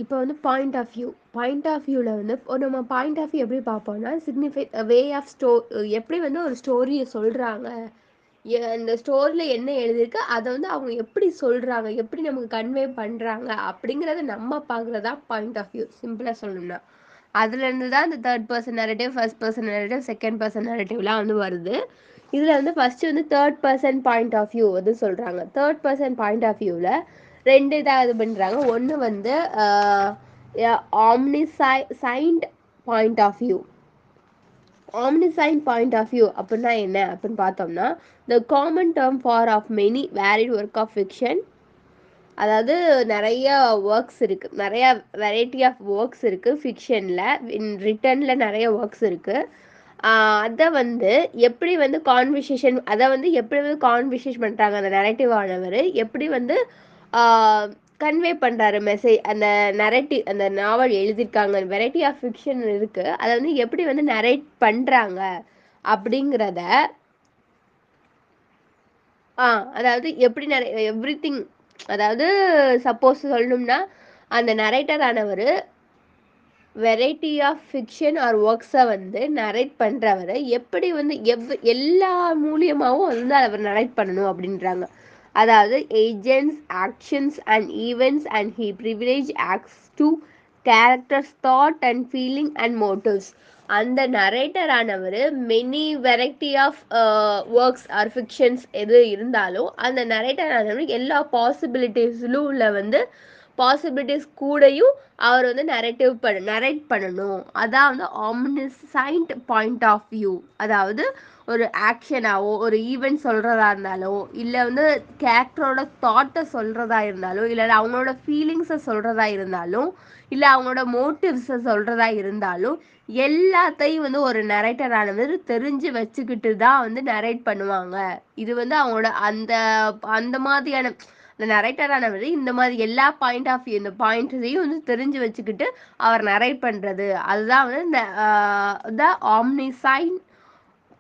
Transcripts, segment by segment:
இப்போ வந்து point of view. Point of வியூல வந்து நம்ம பாயிண்ட் ஆஃப் வியூ எப்படி பார்ப்போம்னா, வே ஆஃப் எப்படி வந்து ஒரு ஸ்டோரிய சொல்றாங்க. அந்த ஸ்டோரியில என்ன எழுதியிருக்கு, அத வந்து அவங்க எப்படி சொல்றாங்க, எப்படி நமக்கு கன்வே பண்றாங்க அப்படிங்கிறத நம்ம பார்க்குறது தான் பாயிண்ட் ஆஃப் வியூ. சிம்பிளா சொல்லணும்னா. அதுலேருந்து தான் இந்த third person narrative, first person narrative, second person நரேட்டிவ்லாம் வந்து வருது. இதுல வந்து ஃபர்ஸ்ட் வந்து third person point of view வந்து சொல்றாங்க. தேர்ட் பெர்சன் பாயிண்ட் ஆஃப் வியூல 2 இதா இது பண்றாங்க. ஒண்ணு வந்து omniscient point of view. Omniscient point of view அப்படின்னா என்ன அப்படின்னு பார்த்தோம்னா, the common term for of many varied work of fiction. அதாவது நிறைய ஒர்க்ஸ் இருக்கு, நிறைய வெரைட்டி ஆஃப் ஒர்க்ஸ் இருக்கு ஃபிக்ஷன்ல. ரிட்டன்ல நிறைய ஒர்க்ஸ் இருக்கு. அதை வந்து எப்படி வந்து கான்வர்சேஷன் பண்ணுறாங்க அந்த நரேட்டிவ் ஆனவர், எப்படி வந்து கன்வே பண்ணுறாரு மெசேஜ். அந்த அந்த நாவல் எழுதியிருக்காங்க, வெரைட்டி ஆஃப் ஃபிக்ஷன் இருக்குது, அதை வந்து எப்படி வந்து நரேட் பண்ணுறாங்க அப்படிங்கிறத. அதாவது எப்படி எவ்ரிதிங். அதாவது சப்போஸ் சொல்லணும்னா, அந்த நரேட்டர் ஆனவர் வெரைட்டி ஆஃப் ஃபிக்ஷன் ஆர் ஒர்க்ஸை வந்து நரேட் பண்ணுறவரை எப்படி வந்து எல்லா மூலியமாகவும் வந்து அவர் நரேட் பண்ணணும் அப்படின்றாங்க. அதாவது agents, actions and events and he privilege acts to characters thought and feeling and motives. அந்த நரேட்டர் ஆனவர் many variety of works or fictions எது இருந்தாலும் அந்த நரேட்டர் ஆனவர் எல்லா பாசிபிலிட்டிஸ்லும் உள்ள வந்து பாசிபிலிட்டிஸ் கூடயும் அவர் வந்து நரேட் பண்ணணும். அதான் வந்து ஆம்னிசைண்ட் பாயிண்ட் ஆஃப் வியூ. அதாவது ஒரு ஆக்ஷனாவோ ஒரு ஈவெண்ட் சொல்கிறதா இருந்தாலோ, இல்லை வந்து கேரக்டரோட தாட்டை சொல்கிறதா இருந்தாலும், இல்லை அவங்களோட ஃபீலிங்ஸை சொல்கிறதா இருந்தாலும், இல்லை அவங்களோட மோட்டிவ்ஸை சொல்கிறதா இருந்தாலும், எல்லாத்தையும் வந்து ஒரு நரேட்டர் ஆனவர் தெரிஞ்சு வச்சுக்கிட்டு தான் வந்து நரேட் பண்ணுவாங்க. இது வந்து அவங்களோட அந்த அந்த மாதிரியான இந்த நரேட்டர் ஆனவர் இந்த மாதிரி எல்லா பாயிண்ட் ஆஃப் வியூ, இந்த பாயிண்ட்ஸையும் வந்து தெரிஞ்சு வச்சுக்கிட்டு அவர் நரேட் பண்ணுறது, அதுதான் வந்து இந்த ஆம்னிசைன்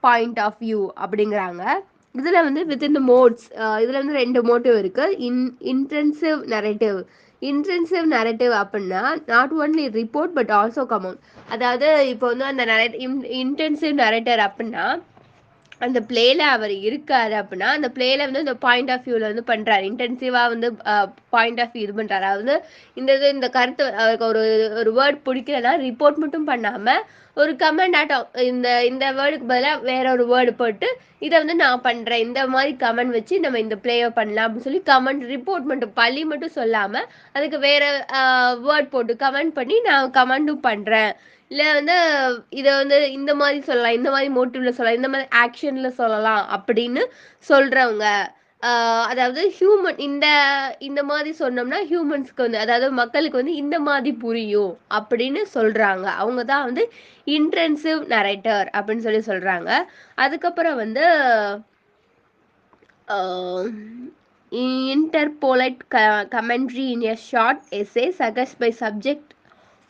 பாயிண்ட் ஆஃப் வியூ அப்படிங்கிறாங்க. இதில் வந்து வித்தின் த மோட்ஸ், இதில் வந்து 2 மோட்டிவ் இருக்குது. Intensive narrative. இன்டென்சிவ் நரேட்டிவ் அப்படின்னா not only report but also comment. அதாவது இப்போ வந்து அந்த இன்டென்சிவ் நரேட்டர் அப்படின்னா, அந்த பிளேல அவர் இருக்காரு அப்படின்னா, அந்த பிளேல வந்து இந்த பாயிண்ட் ஆஃப் வியூவில் வந்து பண்ணுறாரு, இன்டென்சிவாக வந்து பாயிண்ட் ஆஃப் வியூ இது பண்ணுறாரு. அதாவது இந்த கருத்து அவருக்கு ஒரு வேர்ட் பிடிக்கலன்னா ரிப்போர்ட் மட்டும் பண்ணாமல் ஒரு கமெண்ட் ஆட்டம், இந்த வேர்டுக்கு பதிலாக வேற ஒரு வேர்டு போட்டு இதை வந்து நான் பண்ணுறேன், இந்த மாதிரி கமெண்ட் வச்சு நம்ம இந்த பிளேயை பண்ணலாம் அப்படின்னு சொல்லி கமெண்ட், ரிப்போர்ட் மட்டும் பள்ளி மட்டும் சொல்லாமல் அதுக்கு வேற வேர்ட் போட்டு கமெண்ட் பண்ணி நான் கமெண்டும் பண்ணுறேன், இல்லை வந்து இதை வந்து இந்த மாதிரி சொல்லலாம், இந்த மாதிரி மோட்டிவ்ல சொல்லலாம், இந்த மாதிரி ஆக்ஷன்ல சொல்லலாம் அப்படின்னு சொல்றவங்க. அதாவது ஹியூமன் இந்த மாதிரி சொன்னோம்னா ஹியூமன்ஸ்க்கு வந்து, அதாவது மக்களுக்கு வந்து இந்த மாதிரி புரியும் அப்படின்னு சொல்றாங்க. அவங்க தான் வந்து இன்டென்சிவ் நரேட்டர் அப்படின்னு சொல்லி சொல்றாங்க. அதுக்கப்புறம் வந்து interpolate commentary in a short essay suggested by subject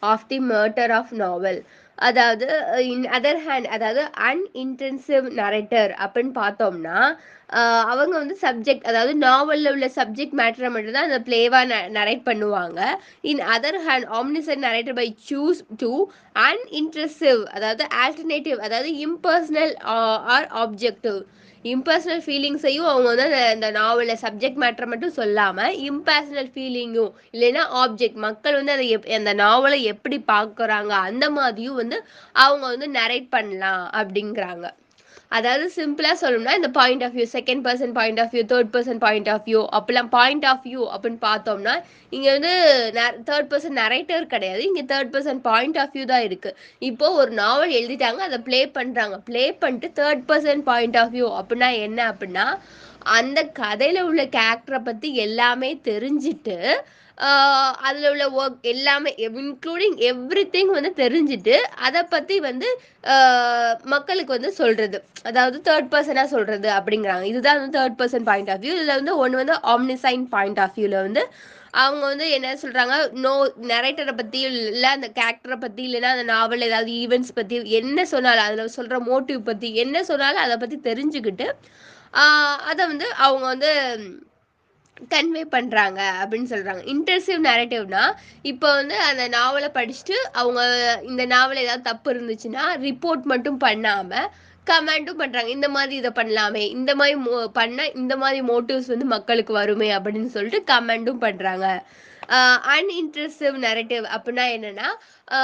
of the murder of novel. அதாவது இன் அதர் ஹேண்ட், அதாவது அன்இன்டென்சிவ் நரேட்டர் அப்படின்னு பார்த்தோம்னா, அவங்க வந்து சப்ஜெக்ட், அதாவது நாவலில் உள்ள சப்ஜெக்ட் மேட்டரை மட்டும்தான் அந்த பிளேவாக நரேட் பண்ணுவாங்க. In other hand omniscient narrator by choose to unintrusive, அதாவது ஆல்டர்னேட்டிவ், அதாவது இம்பர்சனல் ஆர் ஆப்ஜெக்டிவ். இம்பர்சனல் ஃபீலிங்ஸையும் அவங்க வந்து அந்த நாவலில் சப்ஜெக்ட் மேட்டரை மட்டும் சொல்லாமல் இம்பர்சனல் ஃபீலிங்கும், இல்லைன்னா ஆப்ஜெக்ட், மக்கள் வந்து அதை அந்த நாவலை எப்படி பார்க்குறாங்க அந்த மாதிரியும் வந்து அவங்க வந்து நரேட் பண்ணலாம் அப்படிங்கிறாங்க. அதாவது சிம்பிளாக சொல்லணும்னா இந்த point of view, second person point of view, third person point of view, அப்படிலாம் பாயிண்ட் ஆஃப் வியூ அப்படின்னு பார்த்தோம்னா இங்கே வந்து தேர்ட் பர்சன் நரேட்டர் கிடையாது, இங்கே third person point of view தான் இருக்குது. இப்போ ஒரு நாவல் எழுதிட்டாங்க, அதை ப்ளே பண்ணுறாங்க, ப்ளே பண்ணிட்டு third person point of view அப்படின்னா என்ன அப்படின்னா, அந்த கதையில் உள்ள கேரக்டரை பற்றி எல்லாமே தெரிஞ்சுட்டு அதில் உள்ள ஒர்க் எல்லாமே இன்க்ளூடிங் எவ்ரிதிங் வந்து தெரிஞ்சுட்டு அதை பற்றி வந்து மக்களுக்கு வந்து சொல்கிறது, அதாவது தேர்ட் பர்சனாக சொல்கிறது அப்படிங்கிறாங்க. இதுதான் வந்து third person point of view. இதில் வந்து ஒன்று வந்து ஆம்னிசைன் பாயிண்ட் ஆஃப் வியூவில் வந்து அவங்க வந்து என்ன சொல்கிறாங்க, நரேட்டரை பற்றி இல்லை அந்த கேரக்டரை பற்றி, இல்லைன்னா அந்த நாவல் ஏதாவது ஈவெண்ட்ஸ் பற்றி என்ன சொன்னாலும், அதில் சொல்கிற மோட்டிவ் பற்றி என்ன சொன்னாலும் அதை பற்றி தெரிஞ்சுக்கிட்டு அதை வந்து அவங்க வந்து கன்வே பண்றாங்க அப்படின்னு சொல்றாங்க. இன்டர்சிவ் நரேட்டிவ்னா, இப்போ வந்து அந்த நாவல படிச்சுட்டு, அவங்க இந்த நாவல்ல ஏதாவது தப்பு இருந்துச்சுன்னா, ரிப்போர்ட் மட்டும் பண்ணாம, கமெண்டும் பண்றாங்க. இந்த மாதிரி இத பண்ணலாமே, இந்த மாரி பண்ணா இந்த மாரி மோட்டிவ்ஸ் வந்து மக்களுக்கு வருமே அப்படின்னு சொல்லிட்டு கமெண்டும் பண்றாங்க. அ அன்இன்டர்சிவ் நரேட்டிவ் அப்படின்னா என்னன்னா, அ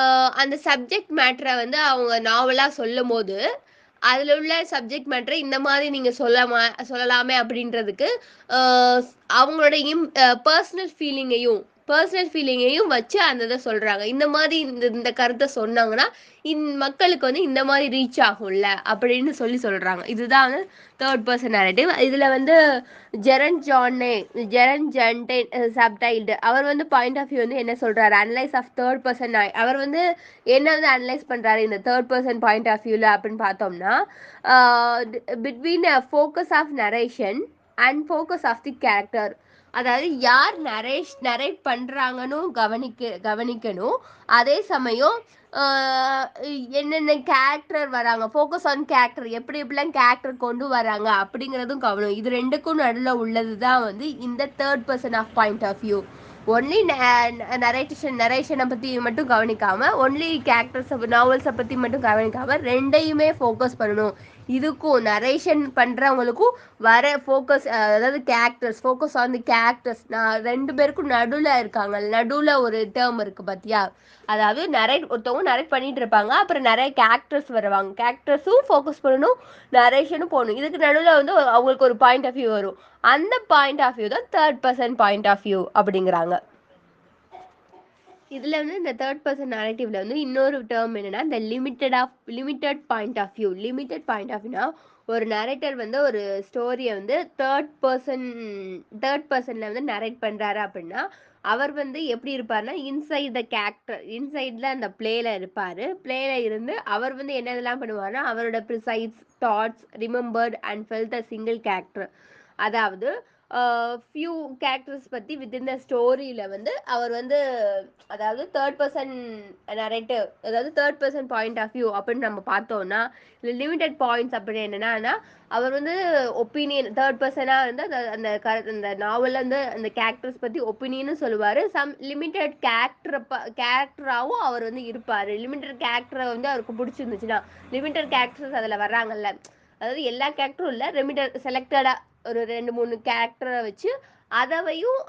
அந்த சப்ஜெக்ட் மேட்டர வந்து அவங்க நாவலா சொல்லும்போது, அதுல உள்ள சப்ஜெக்ட் மேட்டர இந்த மாதிரி நீங்க சொல்லலாமே அப்படின்றதுக்கு, அ அவங்களோட பர்சனல் ஃபீலிங்கையும் வச்சு அந்த இத சொல்றாங்க. இந்த மாரி இந்த இந்த கருத்த சொன்னாங்கன்னா, மக்களுக்கு வந்து இந்த மாரி ரீச் ஆகும்ல அப்படின்னு சொல்றாங்க. இதுதான் வந்து 3 பெர்சன் நரேட்டிவ். இதுல வந்து ஜெரன் ஜன்டே சப்டைல்டு அவர் வந்து பாயிண்ட் ஆஃப் வியூ வந்து என்ன சொல்றாரு? அனலைஸ் ஆஃப் 3 பெர்சன் அவர் வந்து என்ன வந்து அனலைஸ் பண்றாரு இந்த 3 பெர்சன் பாயிண்ட் ஆஃப் வியூல அப்படின்னு பார்த்தோம்னா, between focus of narration and focus of the character. அதாவது யார் நரேட் பண்றாங்கன்னு கவனிக்கணும். அதே சமயம் என்னென்ன கேரக்டர் வராங்க, ஃபோக்கஸ் ஆன் கேரக்டர், எப்படி எப்படிலாம் கேரக்டர் கொண்டு வராங்க அப்படிங்கிறதும் கவனம். இது 2க்கும் நடுவுல உள்ளது தான் வந்து இந்த 3 person of point of view. Only நரேஷனை பத்தி மட்டும் கவனிக்காம, ஒன்லி கேரக்டர்ஸ் நாவல்ஸை பத்தி மட்டும் கவனிக்காம 2யுமே ஃபோக்கஸ் பண்ணணும். இதுக்கும் நரேஷன் பண்றவங்களுக்கும் வர ஃபோக்கஸ், அதாவது ஃபோக்கஸ் ஆன் தி கேரக்டர்ஸ். நான் 2 பேருக்கும் நடுவுல இருக்காங்க. நடுவுல ஒரு டேர்ம் இருக்கு பாத்தியா? அதாவது ஒருத்தவங்க நரேட் பண்ணிட்டு இருப்பாங்க. அப்புறம் நிறைய கேரக்டர்ஸ் வருவாங்க. கேரக்டர்ஸும் ஃபோக்கஸ் பண்ணணும், நரேஷனும் போகணும். இதுக்கு நடுவுல வந்து அவங்களுக்கு ஒரு பாயிண்ட் ஆஃப் வியூ வரும். அந்த பாயிண்ட் ஆஃப் வியூ தான் 3 பெர்சன் பாயிண்ட் ஆஃப் வியூ அப்படிங்கிறாங்க. இதுல வந்து இந்த 3 பெர்சன் நரேட்டிவ்ல வந்து இன்னொரு டேர்ம் என்னன்னா, இந்த limited point of view. Limited point of வியூனா, ஒரு நரேட்டர் வந்து ஒரு ஸ்டோரிய வந்து தேர்ட் பர்சன்ல வந்து நரேட் பண்றாரு அப்படின்னா, அவர் வந்து எப்படி இருப்பாருன்னா, இன்சைட்ல அந்த பிளேல இருப்பாரு. பிளேல இருந்து அவர் வந்து என்னதெல்லாம் பண்ணுவாருன்னா, அவரோட precise thoughts remembered and felt a single character. அதாவது ஃபியூ கேரக்டர்ஸ் பத்தி வித்தின் த ஸ்டோரியில வந்து அவர் வந்து, அதாவது third person point of view அப்படின்னு நம்ம பார்த்தோம்னா, லிமிடெட் பாயிண்ட்ஸ் அப்படின்னு என்னன்னா, அவர் வந்து தேர்ட் பர்சனா வந்து அந்த நாவல்ல வந்து அந்த கேரக்டர்ஸ் பத்தி ஒப்பீனியனும் சொல்லுவாரு. சம் லிமிடெட் கேரக்டராகவும் அவர் வந்து இருப்பாரு. லிமிடெட் கேரக்டரை வந்து அவருக்கு பிடிச்சிருந்துச்சுன்னா, லிமிடெட் கேரக்டர்ஸ் அதுல வர்றாங்கல்ல, அதாவது எல்லா கேரக்டரும் இல்ல, செலக்டடா ஒரு 2 3 கேரக்டரை வச்சு அதவையும்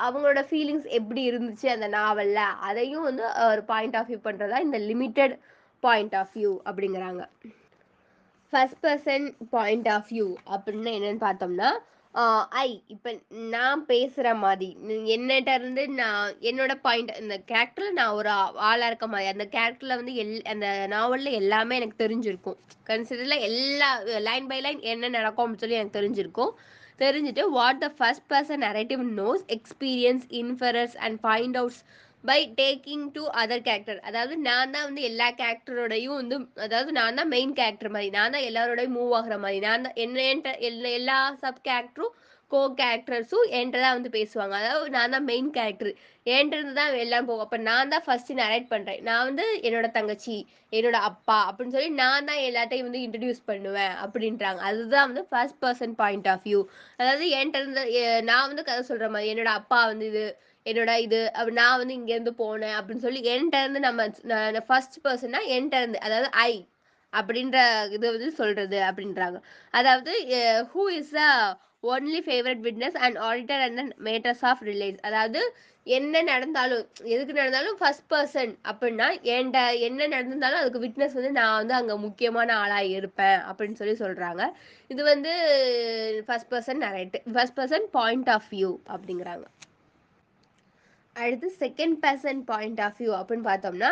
அவங்களோட ஃபீலிங்ஸ் எப்படி இருந்துச்சு அந்த நாவல்ல, அதையும் வந்து ஒரு பாயிண்ட் ஆஃப் வியூ பண்றதா இந்த லிமிட்டட் பாயிண்ட் ஆஃப் வியூ அப்படிங்கிறாங்க. First person point of view அப்படின்னு என்னன்னு பார்த்தோம்னா, இப்போ நான் பேசுற மாதிரி என்னட்ட இருந்து நான் என்னோட பாயிண்ட், இந்த கேரக்டர்ல நான் ஒரு ஆளா இருக்க மாதிரி, அந்த கேரக்டர்ல வந்து அந்த நாவல்ல எல்லாமே எனக்கு தெரிஞ்சிருக்கும். கன்சிடர்ல எல்லா லைன் பை லைன் என்ன நடக்கும் அப்படின்னு சொல்லி எனக்கு தெரிஞ்சிருக்கும். தெரிஞ்சுட்டு what the first person narrative knows experience inference and find outs by taking to other character. அதாவது நான் தான் வந்து எல்லா கேரக்டரோடையும் வந்து, அதாவது நான் தான் மெயின் கேரக்டர் மாதிரி, நான் தான் எல்லாரோடையும் மூவ் ஆகுற மாதிரி, நான் தான் எல்லா சப் கேரக்டரும் கேரக்டர்ஸும் என்கிட்ட தான் வந்து பேசுவாங்க. அதாவது நான் தான் மெயின் கேரக்டர், என்கிட்ட இருந்து தான் எல்லாம் போகும். அப்போ நான் தான் ஃபர்ஸ்ட் நரேட் பண்றேன். நான் வந்து என்னோட தங்கச்சி, என்னோட அப்பா அப்படின்னு சொல்லி நான் தான் எல்லாத்தையும் வந்து இன்ட்ரடியூஸ் பண்ணுவேன் அப்படின்றாங்க. அதுதான் வந்து first person point of view. அதாவது என்கிட்ட இருந்து நான் வந்து கதை சொல்ற மாதிரி, என்னோட அப்பா வந்து நான் வந்து இங்கேருந்து போனேன் அப்படின்னு சொல்லி என்கிட்ட இருந்து நம்ம ஃபர்ஸ்ட் பர்சனா என்கிட்ட இருந்து, அதாவது அப்படின்ற இது வந்து சொல்றது அப்படின்றாங்க. அதாவது who is a only favourite witness and auditor and matters of relates. அதாவது என்ன நடந்தாலும், எதுக்கு நடந்தாலும் ஃபர்ஸ்ட் பர்சன் அப்படின்னா என்ன நடந்தாலும் அதுக்கு விட்னஸ் வந்து நான் வந்து அங்க முக்கியமான ஆளா இருப்பேன் அப்படின்னு சொல்றாங்க. இது வந்து first person point of view அப்படிங்கிறாங்க. அடுத்து second person point of view அப்படின்னு பார்த்தோம்னா,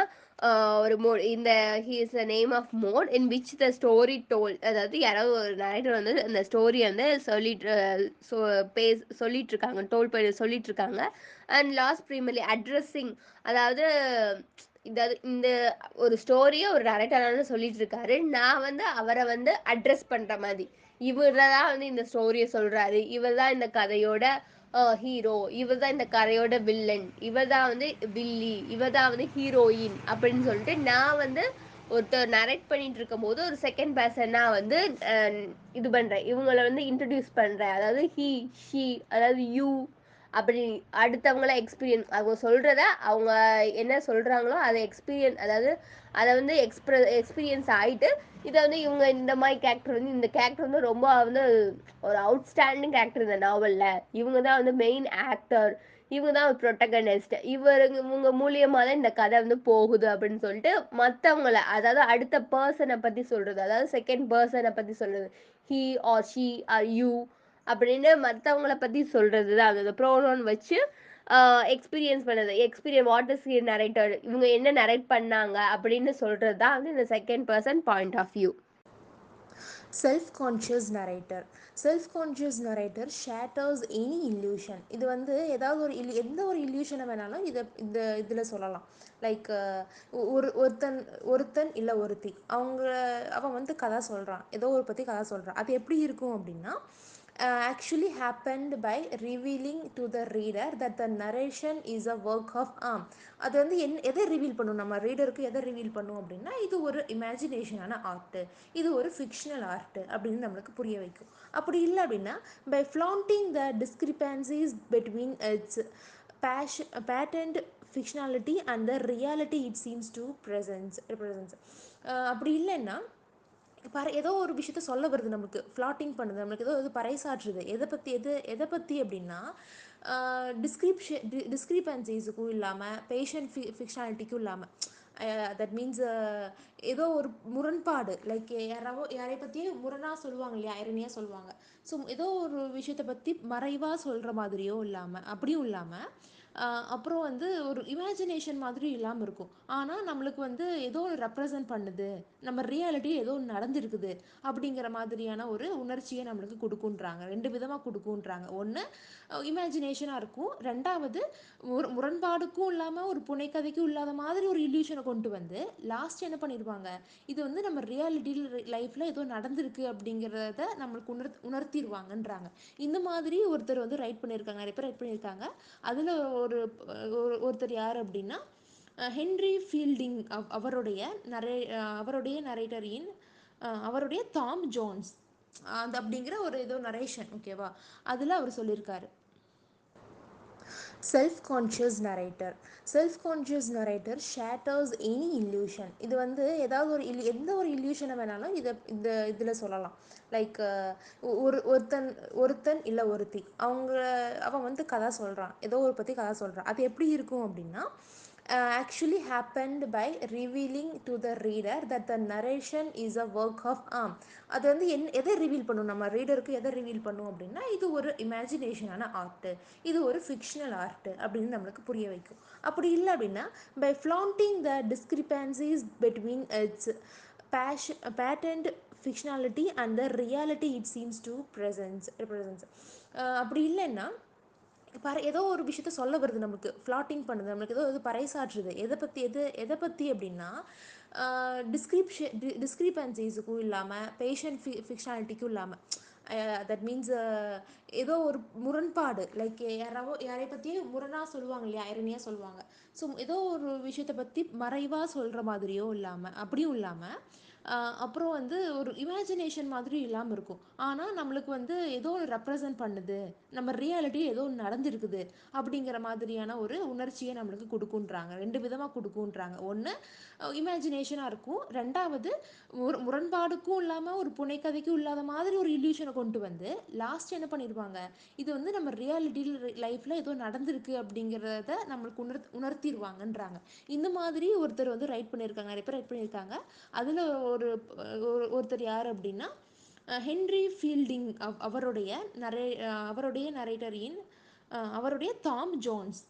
ஒரு மோட் இந்த he is a name of mode in which the story told. அதாவது யாராவது ஒரு நரேட்டர் வந்து அந்த ஸ்டோரியை வந்து சொல்லிட்டு இருக்காங்க, சொல்லிட்டு இருக்காங்க. And last primarily addressing. அதாவது இந்த ஒரு ஸ்டோரியை ஒரு நரேட்டரான சொல்லிட்டு இருக்காரு, நான் வந்து அவரை வந்து அட்ரஸ் பண்ற மாதிரி, இவர் தான் வந்து இந்த ஸ்டோரியை சொல்றாரு, இவர் தான் இந்த கதையோட ஹீரோ, இவர் தான் இந்த கதையோட வில்லன், இவர் தான் வந்து வில்லி, இவர் தான் வந்து ஹீரோயின் அப்படின்னு சொல்லிட்டு நான் வந்து ஒருத்தர் நரேட் பண்ணிட்டு இருக்கும்போது ஒரு செகண்ட் பர்சனா வந்து இது பண்றேன், இவங்கள வந்து இன்ட்ரடியூஸ் பண்றேன், அதாவது ஹி ஷி அதாவது யூ அப்படி அடுத்தவங்கள எக்ஸ்பீரியன்ஸ் அவங்க சொல்றத அவங்க என்ன சொல்றாங்களோ அதை எக்ஸ்பீரியன்ஸ், அதாவது அதை வந்து எக்ஸ்பீரியன்ஸ் ஆயிட்டு இதை வந்து இவங்க இந்த மாதிரி கேரக்டர் வந்து இந்த கேரக்டர் வந்து ரொம்ப வந்து ஒரு அவுட்ஸ்டாண்டிங் கேரக்டர் இந்த நாவல்ல, இவங்க தான் வந்து மெயின் ஆக்டர், இவங்க தான் ஒரு ப்ரொட்டகனிஸ்ட், இவங்க மூலியமா தான் இந்த கதை வந்து போகுது அப்படின்னு சொல்லிட்டு மற்றவங்கள, அதாவது அடுத்த பர்சனை பத்தி சொல்றது, அதாவது செகண்ட் பர்சனை பத்தி சொல்றது, he or she are you அப்படின்னு மற்றவங்கள பத்தி சொல்றது தான் அந்த ப்ரோனோன் வச்சு எக்ஸ்பீரியன்ஸ் பண்ணது, எக்ஸ்பீரியன் வாட் இஸ் நரேட்டர், இவங்க என்ன நரேட் பண்ணாங்க அப்படின்னு சொல்றது தான் வந்து இந்த second person point of view. Self conscious narrator. Self conscious narrator shatters any illusion. இது வந்து ஏதாவது ஒரு எந்த ஒரு இல்யூஷனை வேணாலும் இதில் சொல்லலாம். லைக் ஒருத்தன் ஒருத்தன் இல்லை ஒருத்தி அவன் வந்து கதை சொல்கிறான், ஏதோ ஒரு பற்றி கதை சொல்கிறான். அது எப்படி இருக்கும் அப்படின்னா, actually happened by revealing to the reader that the narration is a work of art. அது வந்து எதை ரிவீல் பண்ணும், நம்ம ரீடருக்கு எதை ரிவீல் பண்ணும் அப்படின்னா, இது ஒரு இமேஜினேஷனான ஆர்ட்டு, இது ஒரு ஃபிக்ஷனல் ஆர்ட்டு அப்படின்னு நம்மளுக்கு புரிய வைக்கும். அப்படி இல்லை அப்படின்னா, by flaunting the discrepancies between its patent fictionality and the reality it seems to represents. அப்படி இல்லைன்னா ஏதோ ஒரு விஷயத்த சொல்ல வருது, நமக்கு ஃப்ளாட்டிங் பண்ணுது, நம்மளுக்கு ஏதோ இது பறைசாற்றுது. எதை பற்றி அப்படின்னா, டிஸ்கிரிபன்சிஸுக்கும் இல்லாமல் பேஷண்ட் ஃபிக்ஷனாலிட்டிக்கும் இல்லாமல், தட் மீன்ஸ் ஏதோ ஒரு முரண்பாடு, லைக் யாரை பற்றியும் முரணாக சொல்லுவாங்க இல்லையா, ஐரனியாக சொல்லுவாங்க. ஸோ ஏதோ ஒரு விஷயத்தை பற்றி மறைவாக சொல்கிற மாதிரியோ இல்லாமல், அப்படியும் இல்லாமல், அப்புறம் வந்து ஒரு இமேஜினேஷன் மாதிரி இல்லாமல் இருக்கும். ஆனால் நம்மளுக்கு வந்து ஏதோ ஒரு ரெப்ரசன்ட் பண்ணுது, நம்ம ரியாலிட்டி ஏதோ ஒன்று நடந்திருக்குது அப்படிங்கிற மாதிரியான ஒரு உணர்ச்சியை நம்மளுக்கு கொடுக்குன்றாங்க. ரெண்டு விதமாக கொடுக்குன்றாங்க. ஒன்று இமேஜினேஷனாக இருக்கும், ரெண்டாவது முரண்பாடுக்கும் இல்லாமல் ஒரு புனைக்கதைக்கும் இல்லாத மாதிரி ஒரு இல்யூஷனை கொண்டு வந்து லாஸ்ட் என்ன பண்ணிடுவாங்க, இது வந்து நம்ம ரியாலிட்டி லைஃப்பில் ஏதோ நடந்திருக்கு அப்படிங்கிறத நம்மளுக்கு உணர்த்திடுவாங்கன்றாங்க. இந்த மாதிரி ஒருத்தர் வந்து ரைட் பண்ணியிருக்காங்க, நிறைய பேர் ரைட் பண்ணியிருக்காங்க. அதில் ஒரு ஒருத்தர் யார் அப்படின்னா, ஹென்ரி ஃபீல்டிங். அவருடைய நரேட்டரின் அவருடைய தாம் ஜோன்ஸ் அது அப்படிங்கிற ஒரு ஏதோ நரேஷன், ஓகேவா, அதில் அவர் சொல்லியிருக்காரு. Self conscious narrator. Self conscious narrator shatters any illusion. இது வந்து ஏதாவது ஒரு எந்த ஒரு இல்யூஷனை வேணாலும் இதில் சொல்லலாம். லைக் ஒருத்தன் இல்லை ஒருத்தி அவன் வந்து கதை சொல்கிறான், ஏதோ ஒரு பற்றி கதை சொல்கிறான். அது எப்படி இருக்கும் அப்படின்னா, actually happened by revealing to the reader that the narration is a work of art. அது வந்து எதை ரிவீல் பண்ணும், நம்ம ரீடருக்கு எதை ரிவீல் பண்ணும் அப்படின்னா, இது ஒரு இமேஜினேஷனான ஆர்ட்டு, இது ஒரு ஃபிக்ஷனல் ஆர்ட்டு அப்படின்னு நம்மளுக்கு புரிய வைக்கும். அப்படி இல்லை அப்படின்னா, by flaunting the discrepancies between its patent fictionality and the reality it seems to represents. அப்படி இல்லைன்னா ஏதோ ஒரு விஷயத்த சொல்ல வருது, நமக்கு ஃப்ளாட்டிங் பண்ணுது, நம்மளுக்கு ஏதோ இது பறைசாற்றுது. எதை பற்றி அப்படின்னா, டிஸ்கிரிபன்சிஸுக்கும் இல்லாமல் பேஷண்ட் ஃபிக்ஷனாலிட்டிக்கும் இல்லாமல், தட் மீன்ஸ் ஏதோ ஒரு முரண்பாடு, லைக் யாரை பற்றியும் முரணாக சொல்லுவாங்க இல்லையா, ஐரனியாக சொல்லுவாங்க. ஸோ ஏதோ ஒரு விஷயத்தை பற்றி மறைவாக சொல்கிற மாதிரியோ இல்லாமல், அப்படியும் இல்லாமல், அப்புறம் வந்து ஒரு இமேஜினேஷன் மாதிரி இல்லாமல் இருக்கும். ஆனால் நம்மளுக்கு வந்து ஏதோ ஒரு ரெப்ரசன்ட் பண்ணுது, நம்ம ரியாலிட்டி ஏதோ ஒன்று நடந்திருக்குது அப்படிங்கிற மாதிரியான ஒரு உணர்ச்சியை நம்மளுக்கு கொடுக்குன்றாங்க. ரெண்டு விதமாக கொடுக்குன்றாங்க. ஒன்று இமேஜினேஷனாக இருக்கும், ரெண்டாவது முரண்பாடுக்கும் இல்லாமல் ஒரு புனைக்கதைக்கும் இல்லாத மாதிரி ஒரு இல்யூஷனை கொண்டு வந்து லாஸ்ட் என்ன பண்ணிடுவாங்க, இது வந்து நம்ம ரியாலிட்டி லைஃப்பில் ஏதோ நடந்திருக்கு அப்படிங்கிறத நம்மளுக்கு உணர்த்திடுவாங்கன்றாங்க. இந்த மாதிரி ஒருத்தர் வந்து ரைட் பண்ணியிருக்காங்க, நிறைய பேர் ரைட் பண்ணியிருக்காங்க. அதில் ஒரு ஒருத்தர் யார் அப்படின்னா, ஹென்ரி ஃபீல்டிங். அவருடைய நரேட்டரின் அவருடைய தாம் ஜோன்ஸ்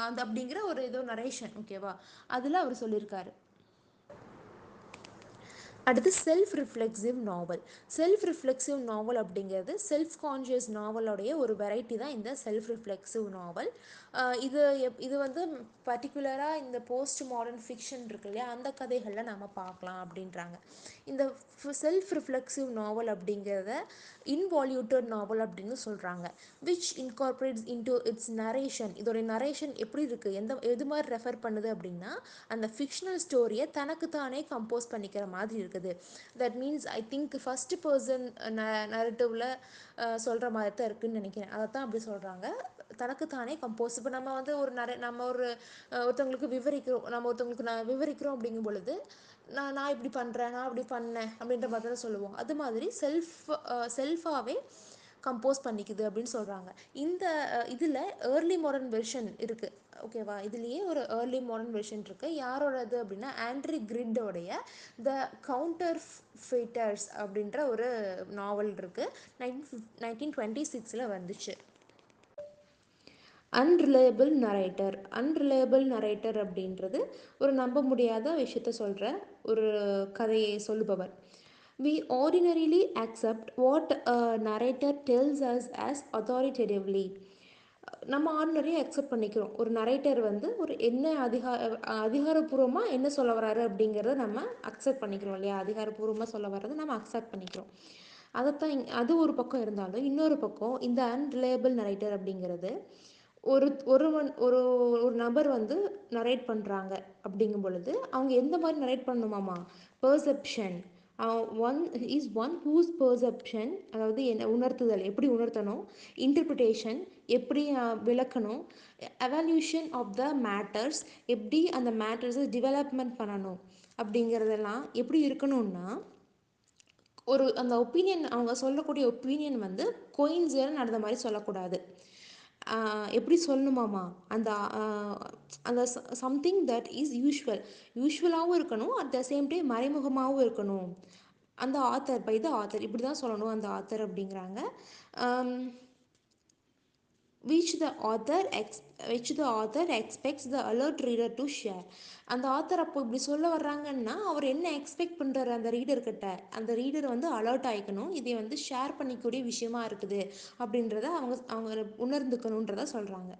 அது அப்படிங்கிற ஒரு ஏதோ நரேஷன், ஓகேவா, அதில் அவர் சொல்லியிருக்காரு. அடுத்து செல்ஃப் ரிஃப்ளெக்சிவ் நாவல். செல்ஃப் ரிஃப்ளெக்சிவ் நாவல் அப்படிங்கிறது செல்ஃப் கான்ஷியஸ் நாவலோடைய ஒரு வெரைட்டி தான் இந்த செல்ஃப் ரிஃப்ளெக்சிவ் நாவல். இது வந்து பர்டிகுலராக இந்த போஸ்ட் மாடர்ன் ஃபிக்ஷன் இருக்கு இல்லையா, அந்த கதைகளில் நம்ம பார்க்கலாம் அப்படின்றாங்க. இந்த செல்ஃப் ரிஃப்ளெக்சிவ் நாவல் அப்படிங்கிறத இன்வால்யூட்டட் நாவல் அப்படின்னு சொல்கிறாங்க. Which incorporates into it's narration. இதோடைய நரேஷன் எப்படி இருக்குது, எது மாதிரி ரெஃபர் பண்ணுது அப்படின்னா அந்த ஃபிக்ஷனல் ஸ்டோரியை தனக்கு தானே கம்போஸ் பண்ணிக்கிற மாதிரி இருக்குது. That means I think first person நரேட்டிவில் சொல்கிற மாதிரி தான் இருக்குதுன்னு நினைக்கிறேன். அதை தான் அப்படி சொல்கிறாங்க, தனக்கு தானே கம்போஸ். இப்போ நம்ம வந்து நம்ம ஒருத்தவங்களுக்கு விவரிக்கிறோம் அப்படிங்கும் பொழுது நான் இப்படி பண்ணுறேன், நான் இப்படி பண்ணேன் அப்படின்ற மாதிரி தான் சொல்லுவோம். அது மாதிரி செல்ஃபாகவே கம்போஸ் பண்ணிக்குது அப்படின்னு சொல்கிறாங்க. இந்த இதில் ஏர்லி மாடர்ன் வெர்ஷன் இருக்குது, ஓகேவா. இதுலேயே ஒரு ஏர்லி மாடர்ன் வெர்ஷன் இருக்குது. யாரோடது அப்படின்னா ஆண்ட்ரி கிரிட்டோடைய த கவுண்டர் ஃபெய்ட்டர்ஸ் அப்படின்ற ஒரு நாவல் இருக்குது. 1926 வந்துச்சு. அன்ரிலையபிள் நரேட்டர் அப்படின்றது ஒரு நம்ப முடியாத விஷயத்த சொல்கிற ஒரு கதையை சொல்லுபவர். We ordinarily accept what a narrator tells us as authoritatively. நம்ம ஆர்டினரியாக அக்செப்ட் பண்ணிக்கிறோம். ஒரு நரேட்டர் வந்து ஒரு என்ன அதிகாரப்பூர்வமாக என்ன சொல்ல வராரு அப்படிங்கிறத நம்ம அக்செப்ட் பண்ணிக்கிறோம் இல்லையா. அதிகாரப்பூர்வமாக சொல்ல வர்றதை நம்ம அக்செப்ட் பண்ணிக்கிறோம். அதைத்தான் அது ஒரு பக்கம் இருந்தாலும், இன்னொரு பக்கம் இந்த அன்ரிலையபிள் நரேட்டர் அப்படிங்கிறது ஒரு நபர் வந்து நரேட் பண்ணுறாங்க அப்படிங்கும் பொழுது அவங்க எந்த மாதிரி நரேட் பண்ணணுமாமா, பெர்செப்ஷன். ஒன் ஹூஸ் பெர்செப்ஷன், அதாவது என்ன உணர்த்துதல், எப்படி உணர்த்தணும், இன்டர்பிரிட்டேஷன் எப்படி விளக்கணும், எவால்யூஷன் ஆஃப் த மேட்டர்ஸ், எப்படி அந்த மேட்டர்ஸை டெவலப்மெண்ட் பண்ணணும் அப்படிங்கிறதெல்லாம் எப்படி இருக்கணும்னா, அந்த ஒப்பீனியன், அவங்க சொல்லக்கூடிய ஒப்பீனியன் வந்து கோயின்சிடன்ட் நடந்த மாதிரி சொல்லக்கூடாது. எப்படி சொல்லணுமாமா, அந்த அந்த சம்திங் தட் இஸ் யூஷுவலாகவும் இருக்கணும், அட் த சேம் டைம் மறைமுகமாகவும் இருக்கணும். அந்த ஆத்தர் இப்படி தான் சொல்லணும் அந்த ஆத்தர் அப்படிங்கிறாங்க. which the author expects the alert reader to share. அந்த ஆத்தர் அப்போ இப்படி சொல்ல வர்றாங்கன்னா அவர் என்ன எக்ஸ்பெக்ட் பண்ணுறாரு அந்த ரீடர்கிட்ட, அந்த ரீடர் வந்து அலர்ட் ஆகிக்கணும், இதை வந்து ஷேர் பண்ணிக்கூடிய விஷயமா இருக்குது அப்படின்றத அவங்க உணர்ந்துக்கணுன்றத சொல்கிறாங்க.